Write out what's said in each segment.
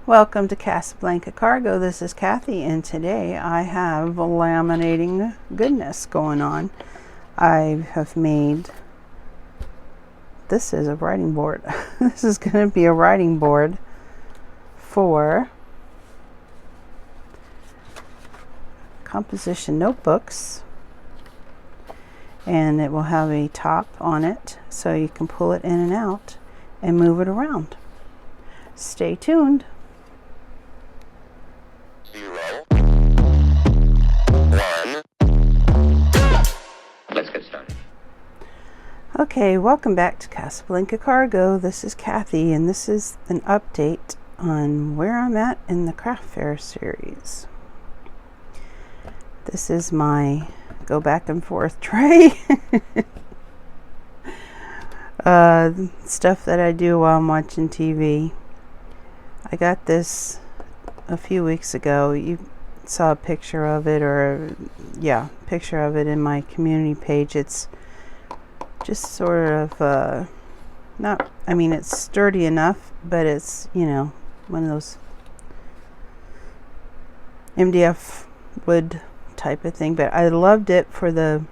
Welcome to Casablanca Cargo. This is Kathy, and today I have laminating goodness going on. I have made, this is a writing board. This is going to be a writing board for composition notebooks, and it will have a top on it so you can pull it in and out and move it around. Stay tuned. 0, 1. Let's get started. Okay, welcome back to Casablanca Cargo. This is Kathy, and this is an update on where I'm at in the craft fair series. This is my go back and forth tray. Stuff that I do while I'm watching TV. I got this a few weeks ago. You saw a picture of it, or picture of it in my community page. It's just sort of not, I mean, it's sturdy enough, but it's, you know, one of those MDF wood type of thing. But I loved it for the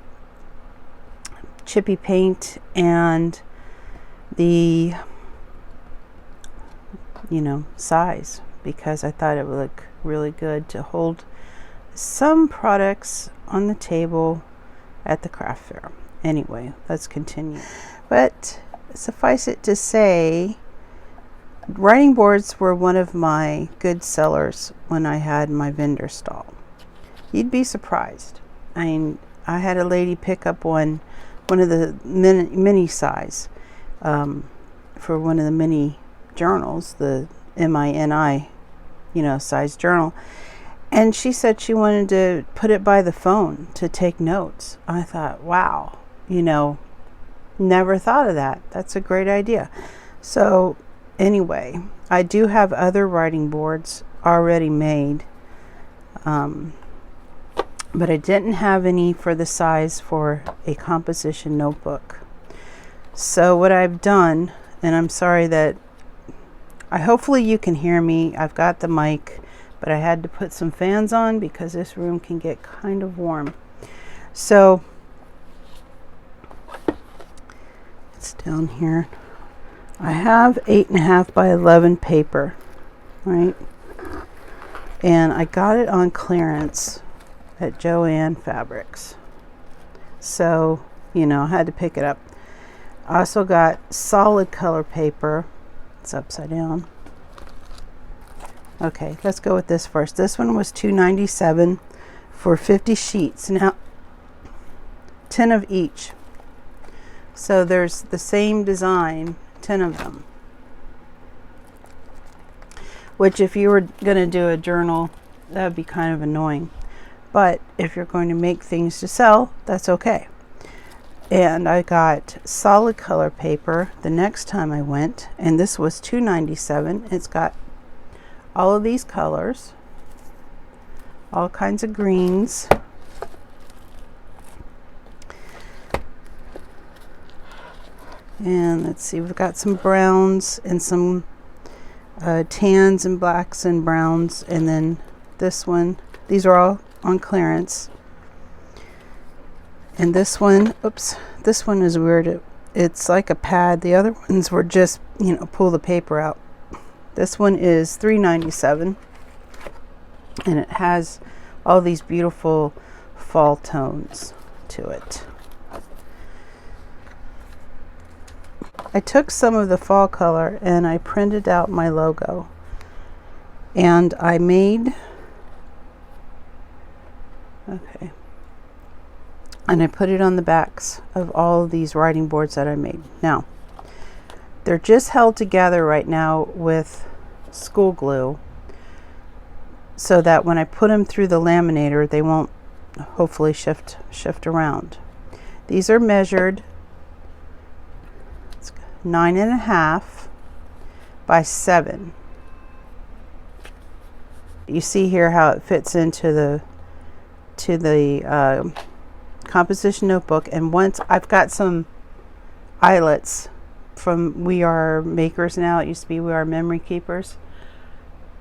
chippy paint and the, size, because I thought it would look really good to hold some products on the table at the craft fair. Anyway, let's continue. But suffice it to say, writing boards were one of my good sellers when I had my vendor stall. You'd be surprised. I mean, I had a lady pick up one of the mini size for one of the mini journals, the MINI, size journal. And she said she wanted to put it by the phone to take notes. I thought, wow, never thought of that. That's a great idea. So anyway, I do have other writing boards already made, but I didn't have any for the size for a composition notebook. So what I've done, and I'm sorry that hopefully you can hear me. I've got the mic, but I had to put some fans on because this room can get kind of warm. So it's down here. I have 8.5 by 11 paper, right? And I got it on clearance at Joann Fabrics. So, I had to pick it up. I also got solid color paper. It's upside down. Okay, let's go with this first. This one was $2.97 for 50 sheets. Now, 10 of each. So there's the same design, 10 of them. Which, if you were going to do a journal, that would be kind of annoying. But if you're going to make things to sell, that's okay. And I got solid color paper the next time I went, and this was $2.97. It's got all of these colors, all kinds of greens, and let's see, we've got some browns and some tans and blacks and browns, and then this one, these are all on clearance. And this one, this one is weird. It's like a pad. The other ones were just, pull the paper out. This one is $3.97, and it has all these beautiful fall tones to it. I took some of the fall color and I printed out my logo, and I made, and I put it on the backs of all of these writing boards that I made. Now, they're just held together right now with school glue so that when I put them through the laminator, they won't hopefully shift around. These are measured 9.5 by 7. You see here how it fits into the composition notebook. And once I've got some eyelets from We Are Makers now. It used to be We Are Memory Keepers.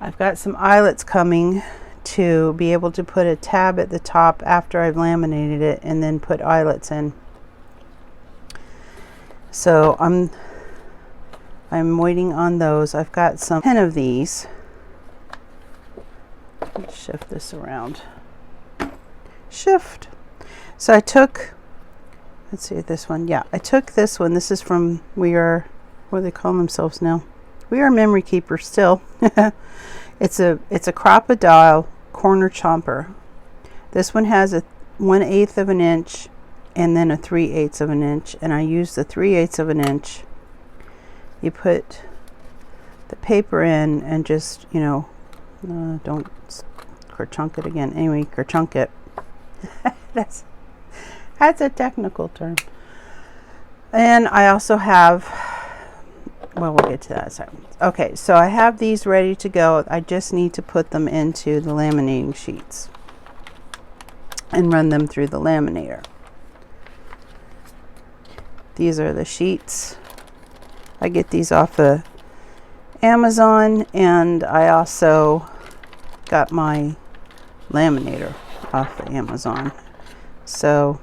I've got some eyelets coming to be able to put a tab at the top after I've laminated it and then put eyelets in. So I'm waiting on those. I've got 10 of these. Let's shift this around. Shift. So I took, let's see this one. Yeah, I took this one. This is from what do they call themselves now? We Are Memory Keepers still. It's a crocodile corner chomper. This one has a 1/8 of an inch and then a 3/8 of an inch, and I use the 3/8 of an inch. You put the paper in and just, you know, don't kerchunk it again. Anyway, kerchunk it. that's a technical term. And I also have, well, we'll get to that in a second. Okay, so I have these ready to go. I just need to put them into the laminating sheets and run them through the laminator. These are the sheets. I get these off of Amazon, and I also got my laminator off of Amazon. So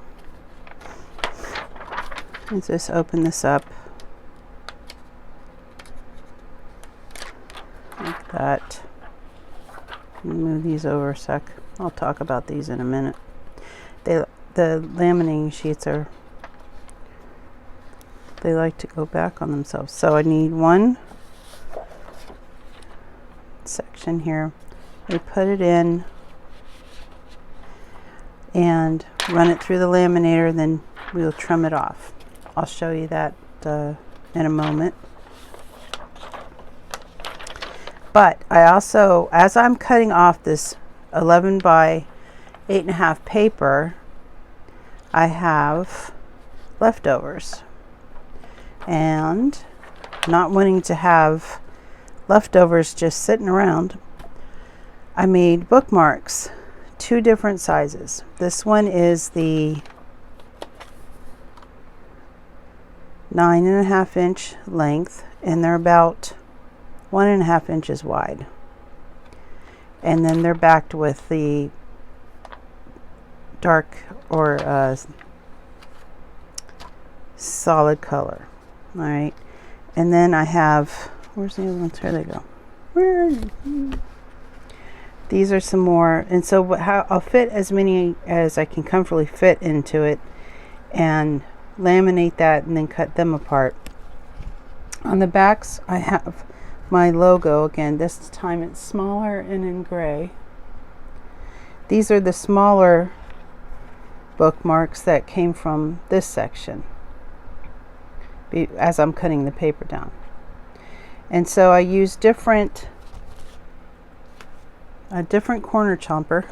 let's just open this up like that. Move these over a sec. I'll talk about these in a minute. The laminating sheets they like to go back on themselves. So I need one section here. We put it in and run it through the laminator, then we'll trim it off. I'll show you that in a moment. But I also, as I'm cutting off this 11 by 8.5 paper, I have leftovers. And not wanting to have leftovers just sitting around, I made bookmarks, 2 different sizes. This one is the 9.5 inch length, and they're about 1.5 inches wide. And then they're backed with the dark or solid color. All right, and then I have, where's the other ones? Here they go. Where are they? These are some more, and so how I'll fit as many as I can comfortably fit into it and laminate that and then cut them apart. On the backs I have my logo again. This time it's smaller and in gray. These are the smaller bookmarks that came from this section as I'm cutting the paper down. And so I use a different corner chomper.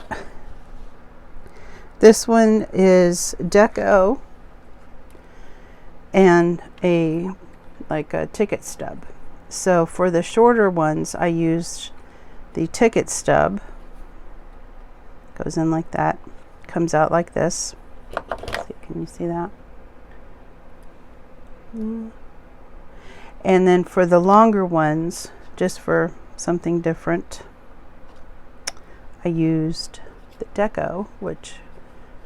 This one is Deco and like a ticket stub. So for the shorter ones I used the ticket stub. Goes in like that, comes out like this. Let's see, can you see that? And then for the longer ones, just for something different, I used the Deco, which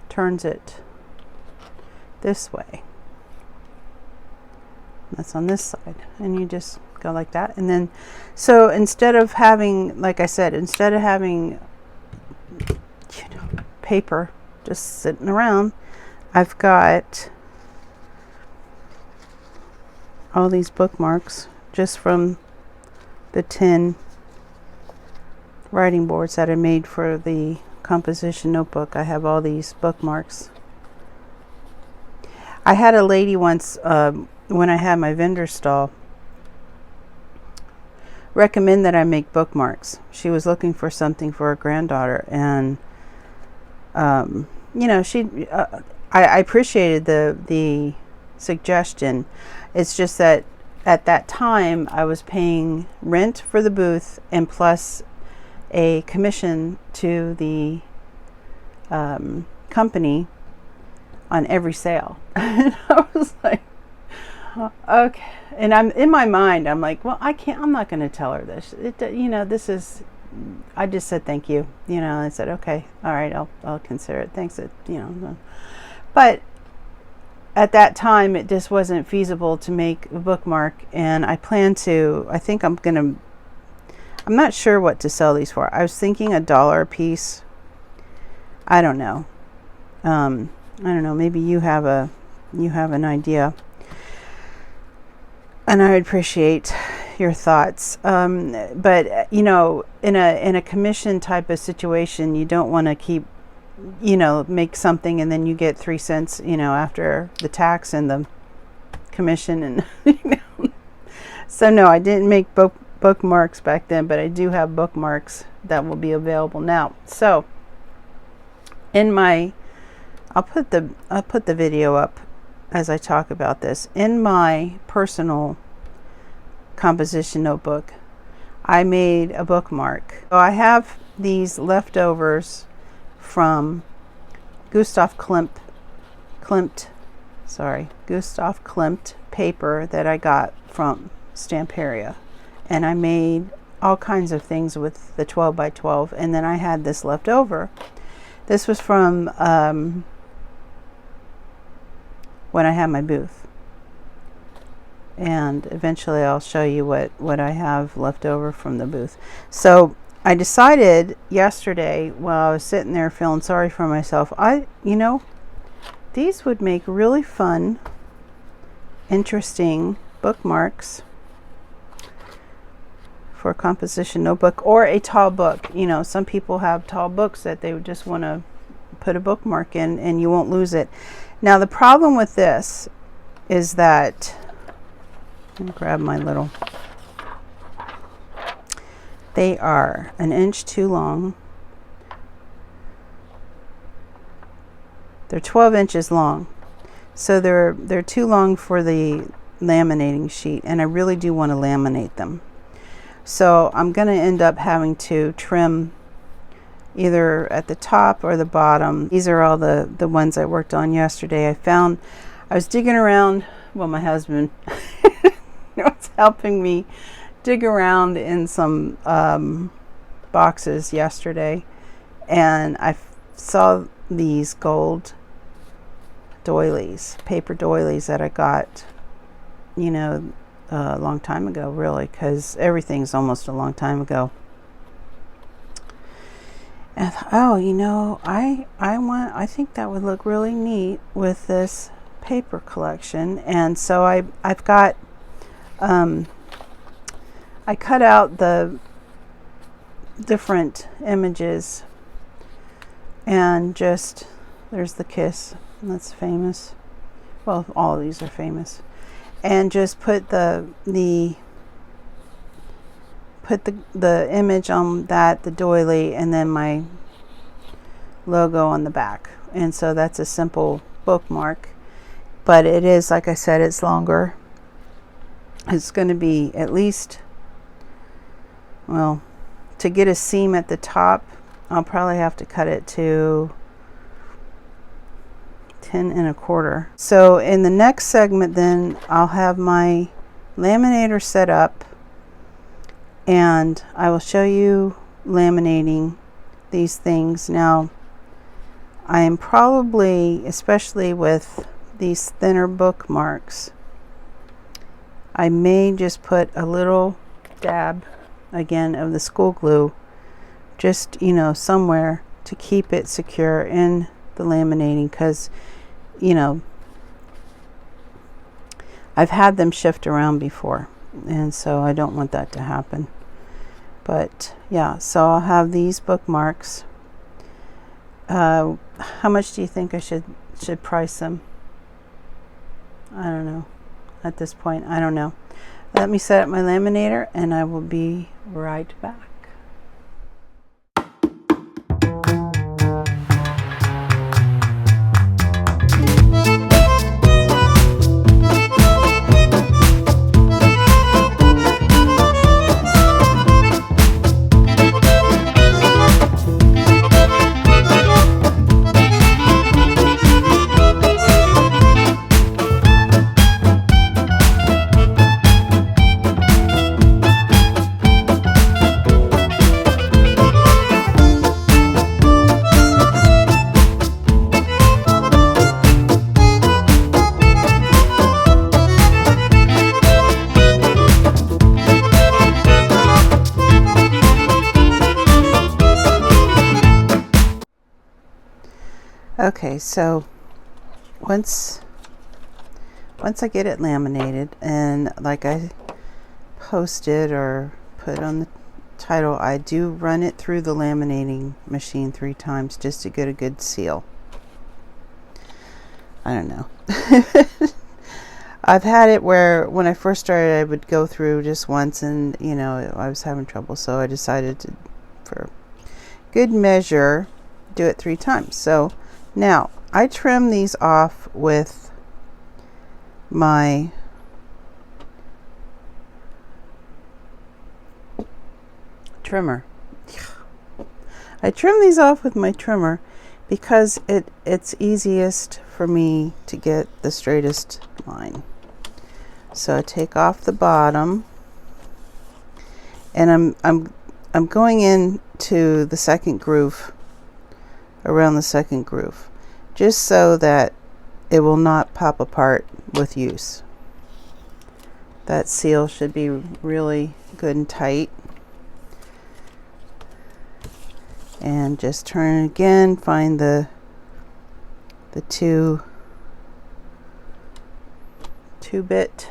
turns it this way. That's on this side, and you just go like that. And then, so instead of having, like I said, instead of having, you know, paper just sitting around, I've got all these bookmarks just from the 10 writing boards that I made for the composition notebook. I have all these bookmarks. I had a lady once, when I had my vendor stall, recommend that I make bookmarks. She was looking for something for her granddaughter, and you know, I appreciated the suggestion. It's just that at that time I was paying rent for the booth and plus a commission to the company on every sale. And I was like, okay. And I'm in my mind, I'm like, well, I'm not going to tell her this. You know, this is I just said thank you. You know, I said, okay, all right, I'll consider it. Thanks. You know, but at that time, it just wasn't feasible to make a bookmark, and I plan to. I think I'm not sure what to sell these for. I was thinking $1 a piece. I don't know. I don't know. Maybe you have an idea, and I would appreciate your thoughts. But you know, in a commission type of situation, you don't want to keep, you know, make something and then you get 3 cents, you know, after the tax and the commission, and you know. So no, I didn't make bookmarks back then, but I do have bookmarks that will be available now. So in my, I'll put the video up as I talk about this. In my personal composition notebook, I made a bookmark. So I have these leftovers from Gustav Klimt paper that I got from Stamperia, and I made all kinds of things with the 12 by 12, and then I had this left over. This was from when I had my booth, and eventually I'll show you what I have left over from the booth. So I decided yesterday while I was sitting there feeling sorry for myself, you know, these would make really fun, interesting bookmarks for a composition notebook or a tall book. You know, some people have tall books that they would just want to put a bookmark in and you won't lose it. Now the problem with this is that, let me grab my little, they are 1 inch too long. They're 12 inches long, so they're too long for the laminating sheet, and I really do want to laminate them. So I'm going to end up having to trim either at the top or the bottom. These are all the ones I worked on yesterday. I was digging around, well, my husband was helping me dig around in some boxes yesterday, and I saw these gold doilies, paper doilies that I got, you know, a long time ago, really, because everything's almost a long time ago. And I thought, oh, you know, I think that would look really neat with this paper collection. And so I've got I cut out the different images and just, there's the kiss, that's famous. Well, all of these are famous. And just put the image on that, the doily, and then my logo on the back. And so that's a simple bookmark, but it is, like I said, it's longer. It's going to be at least, well, to get a seam at the top, I'll probably have to cut it to 10 1/4. So in the next segment then I'll have my laminator set up and I will show you laminating these things. Now I am probably, especially with these thinner bookmarks, I may just put a little dab again of the school glue, just, you know, somewhere to keep it secure in the laminating, because, you know, I've had them shift around before, and so I don't want that to happen. But yeah, so I'll have these bookmarks. How much do you think I should price them? I don't know. At this point, I don't know. Let me set up my laminator and I will be right back. Okay, so once I get it laminated, and like I posted or put on the title, I do run it through the laminating machine 3 times just to get a good seal. I don't know. I've had it where when I first started, I would go through just once, and you know, I was having trouble, so I decided to, for good measure, do it 3 times. So now I trim these off with my trimmer. I trim these off with my trimmer because it's easiest for me to get the straightest line. So I take off the bottom, and I'm going into the second groove, around the second groove, just so that it will not pop apart with use. That seal should be really good and tight. And just turn again, find the two bit,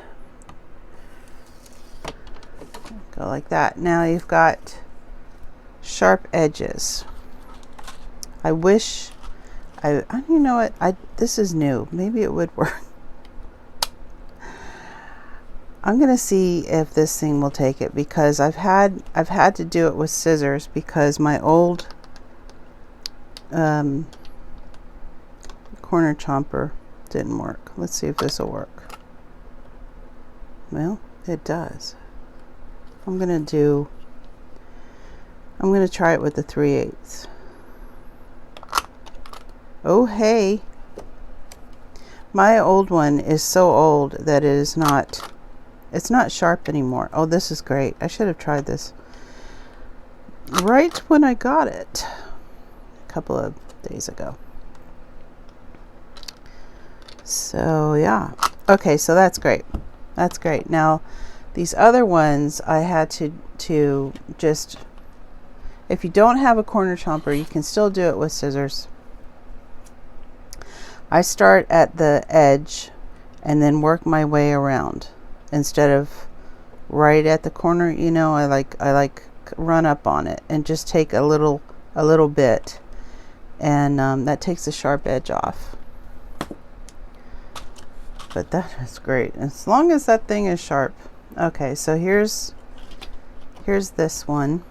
go like that. Now you've got sharp edges. I wish you know what, this is new, maybe it would work. I'm gonna see if this thing will take it, because I've had to do it with scissors because my old corner chomper didn't work. Let's see if this will work. Well, it does. I'm gonna try it with the 3/8. Oh hey, my old one is so old that it's not sharp anymore. Oh, this is great. I should have tried this right when I got it a couple of days ago. So yeah, okay, so that's great. That's great. Now these other ones I had to just, if you don't have a corner chomper, you can still do it with scissors. I start at the edge and then work my way around instead of right at the corner. You know, I like run up on it and just take a little bit, and that takes the sharp edge off. But that is great as long as that thing is sharp. Okay, so here's this one.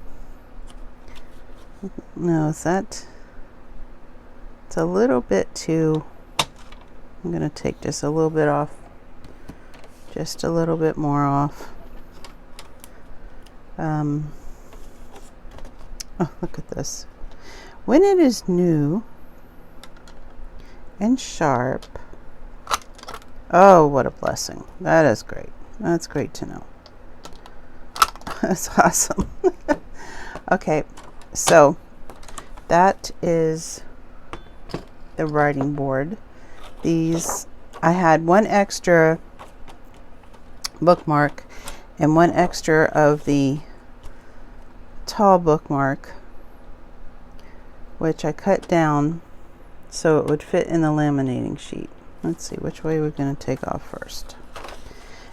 No, it's a little bit too. I'm gonna take just a little bit off, just a little bit more off. Oh, look at this. When it is new and sharp, oh, what a blessing. That is great. That's great to know. That's awesome. Okay, so that is the writing board. These, I had one extra bookmark and one extra of the tall bookmark, which I cut down so it would fit in the laminating sheet. Let's see which way we're going to take off first.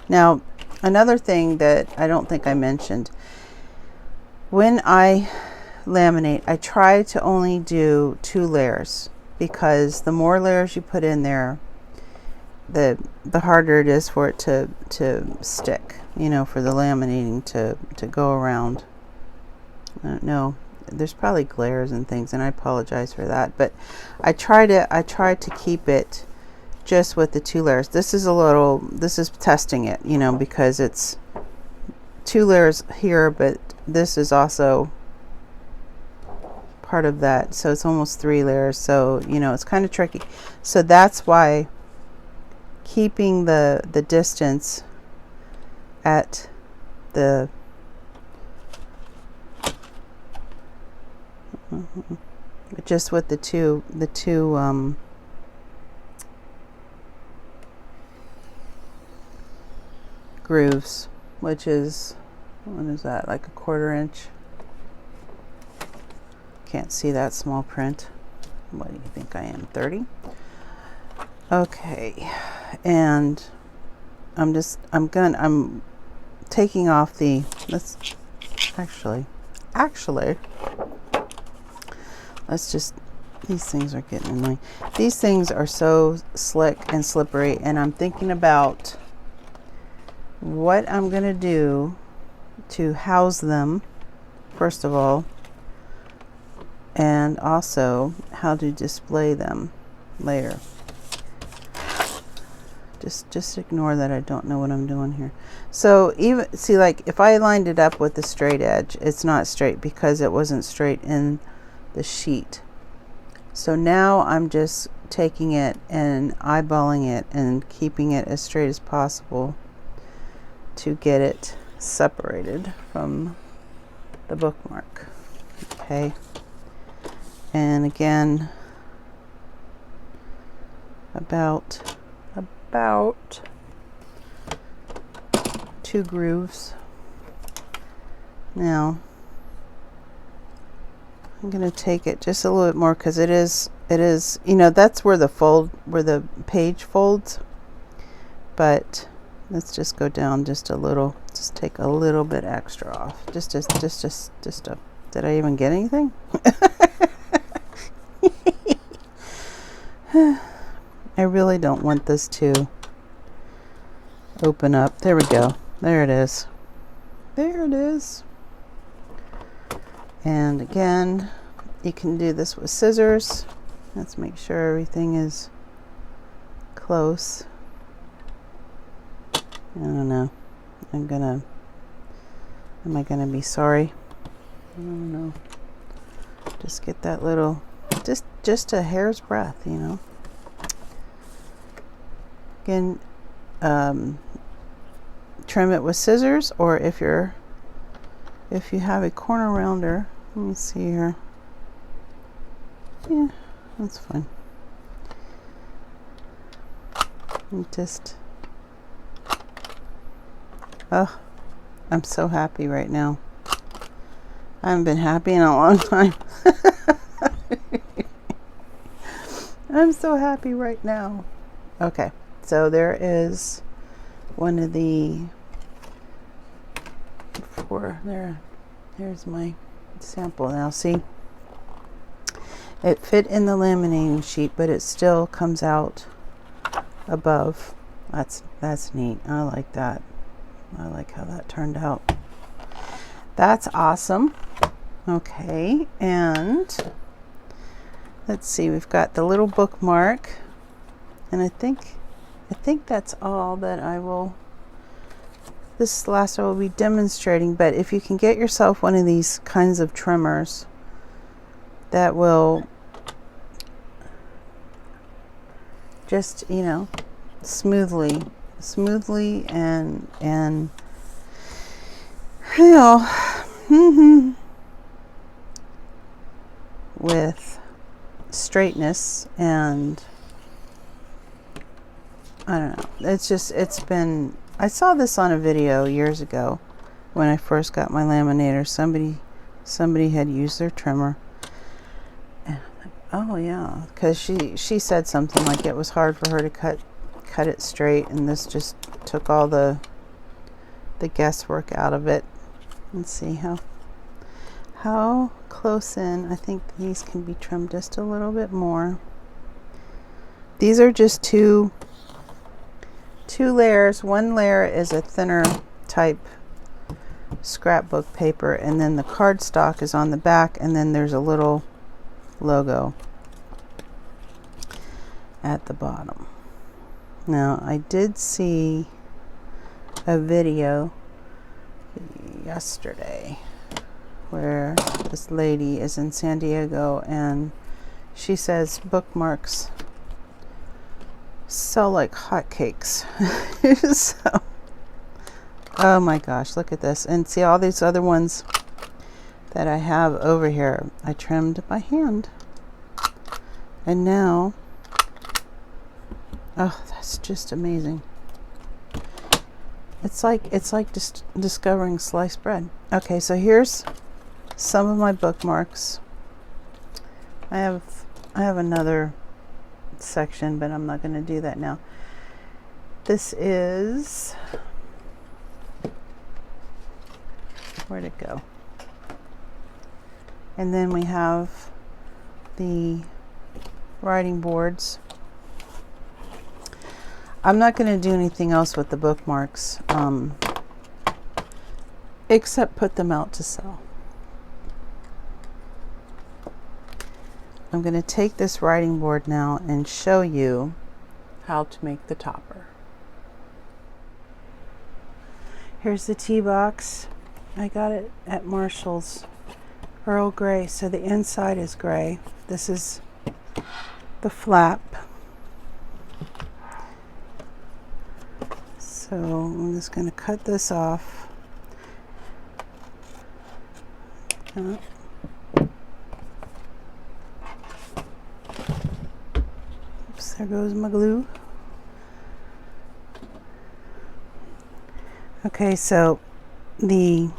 Now, another thing that I don't think I mentioned, when I laminate, I try to only do 2 layers, because the more layers you put in there, the harder it is for it to stick, you know, for the laminating to go around. I don't know, there's probably glares and things, and I apologize for that, but I try to keep it just with the 2 layers. This is testing it, you know, because it's 2 layers here, but this is also part of that, so it's almost 3 layers, so you know, it's kind of tricky. So that's why keeping the distance at the just with the two grooves, which is, what is that, like a 1/4 inch? Can't see that small print. What do you think I am, 30? Okay, and I'm taking off the, let's just, these things are getting annoying. These things are so slick and slippery, and I'm thinking about what I'm gonna do to house them, first of all, and also how to display them later. Just ignore that I don't know what I'm doing here. So even, see, like if I lined it up with the straight edge, it's not straight because it wasn't straight in the sheet. So now I'm just taking it and eyeballing it and keeping it as straight as possible to get it separated from the bookmark. Okay. And again, about 2 grooves. Now I'm going to take it just a little bit more because it is, you know, that's where the page folds, but let's just go down just a little, just take a little bit extra off. Just did I even get anything? I really don't want this to open up. There we go. There it is. There it is. And again, you can do this with scissors. Let's make sure everything is close. I don't know. Am I gonna be sorry? I don't know. Just get that little, just a hair's breadth, you know. Again, trim it with scissors, or if you have a corner rounder, let me see here. Yeah, that's fine. And just, oh, I'm so happy right now. I haven't been happy in a long time. I'm so happy right now. Okay, so there is one of the there's my sample. Now see, it fit in the laminating sheet, but it still comes out above. That's neat. I like that. I like how that turned out. That's awesome. Okay, and let's see, we've got the little bookmark, and I think that's all that this last I will be demonstrating. But if you can get yourself one of these kinds of trimmers that will just, you know, smoothly and you know, with straightness, and I don't know, it's been, I saw this on a video years ago when I first got my laminator. Somebody had used their trimmer, and oh yeah, because she said something like it was hard for her to cut it straight, and this just took all the guesswork out of it. Let's see how close in. I think these can be trimmed just a little bit more. These are just two layers. One layer is a thinner type scrapbook paper, and then the cardstock is on the back, and then there's a little logo at the bottom. Now I did see a video yesterday where this lady is in San Diego, and she says bookmarks sell like hotcakes. So, oh my gosh, look at this, and see all these other ones that I have over here. I trimmed by hand, and now, oh, that's just amazing. It's like just discovering sliced bread. Okay, so here's some of my bookmarks. I I have another section, but I'm not going to do that now. This is, where'd it go? And then we have the writing boards. I'm not going to do anything else with the bookmarks, except put them out to sell. I'm going to take this writing board now and show you how to make the topper. Here's the tea box. I got it at Marshall's. Earl Grey, so the inside is gray. This is the flap. So I'm just going to cut this off. Oops, there goes my glue. Okay, so there's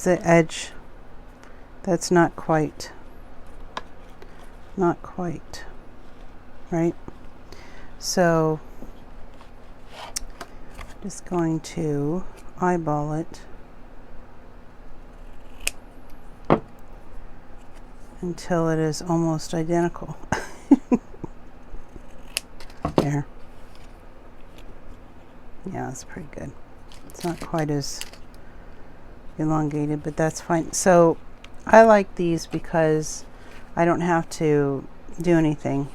the edge that's not quite, right? So just going to eyeball it until it is almost identical. There. Yeah, that's pretty good. It's not quite as elongated, but that's fine. So I like these because I don't have to do anything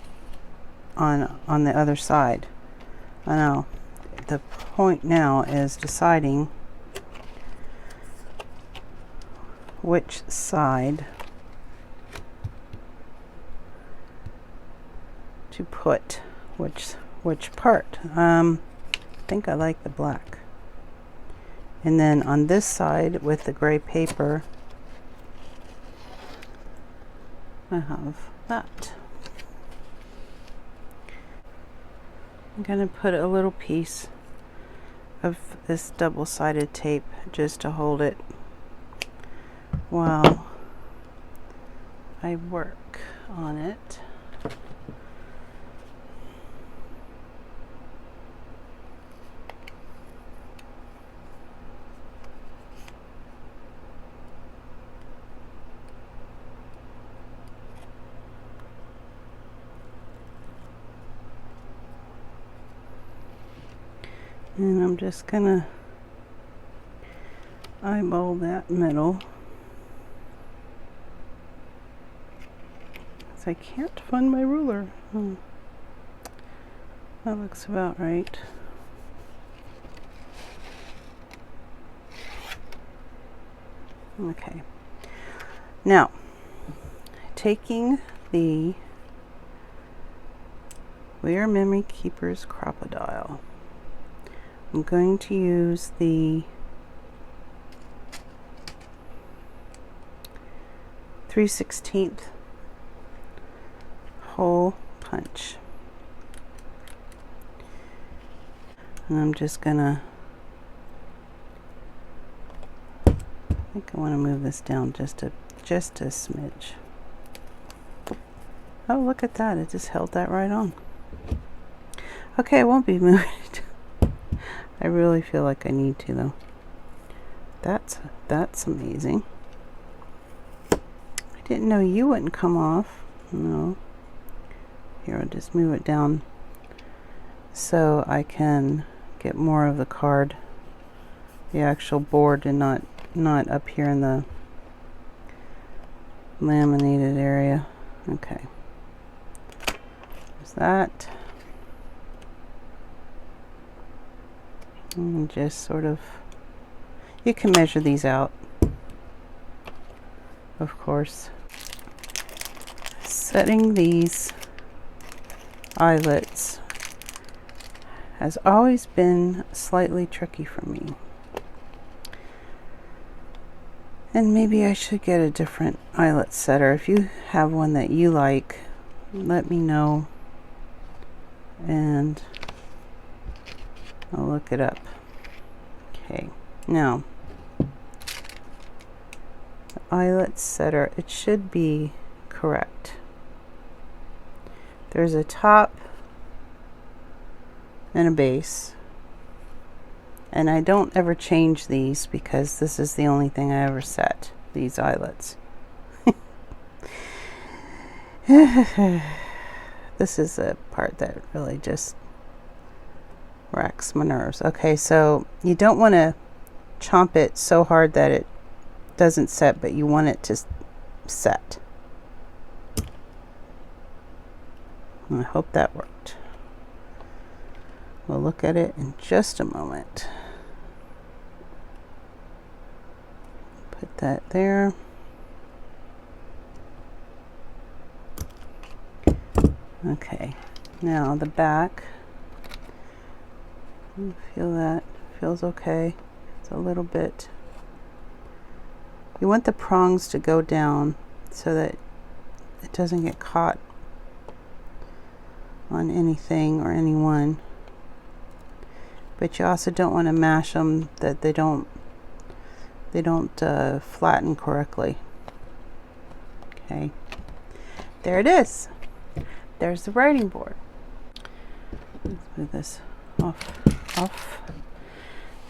on the other side. I know. The point now is deciding which side to put, which part. I think I like the black. And then on this side with the gray paper, I have that. I'm going to put a little piece of this double-sided tape just to hold it while I work on it. And I'm just gonna eyeball that middle. So I can't find my ruler. That looks about right. Okay. Now, taking the We Are Memory Keepers Crocodile, I'm going to use the 3/16 hole punch. And I'm just gonna, I think I want to move this down just a smidge. Oh, look at that, it just held that right on. Okay, I won't be moving it. I really feel like I need to though. That's amazing. I didn't know you wouldn't come off. No. Here, I'll just move it down so I can get more of the card, the actual board, and not up here in the laminated area. Okay. There's that. And just sort of, you can measure these out, of course. Setting these eyelets has always been slightly tricky for me. And maybe I should get a different eyelet setter. If you have one that you like, let me know and I'll look it up. Okay, now the eyelet setter, it should be correct. There's a top and a base. And I don't ever change these because this is the only thing I ever set, these eyelets. This is a part that really just racks my nerves. Okay, so you don't want to chomp it so hard that it doesn't set, but you want it to set. I hope that worked. We'll look at it in just a moment. Put that there. Okay, now the back. Feel that? Feels okay. It's a little bit. You want the prongs to go down so that it doesn't get caught on anything or anyone. But you also don't want to mash them that they don't flatten correctly. Okay, there it is. There's the writing board. Let's move this off.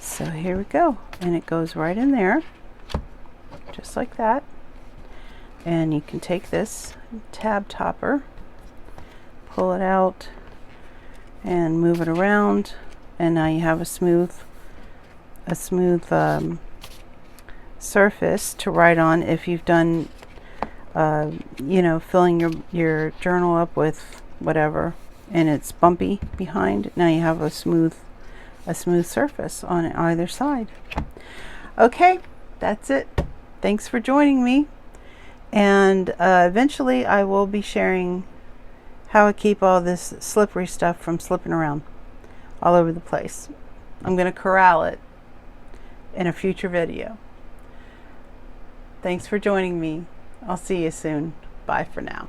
So here we go, and it goes right in there, just like that. And you can take this tab topper, pull it out, and move it around, and now you have a smooth surface to write on. If you've done you know, filling your journal up with whatever and it's bumpy behind, now you have a smooth surface on either side. Okay, that's it. Thanks for joining me, and eventually I will be sharing how I keep all this slippery stuff from slipping around all over the place. I'm going to corral it in a future video. Thanks for joining me. I'll see you soon. Bye for now.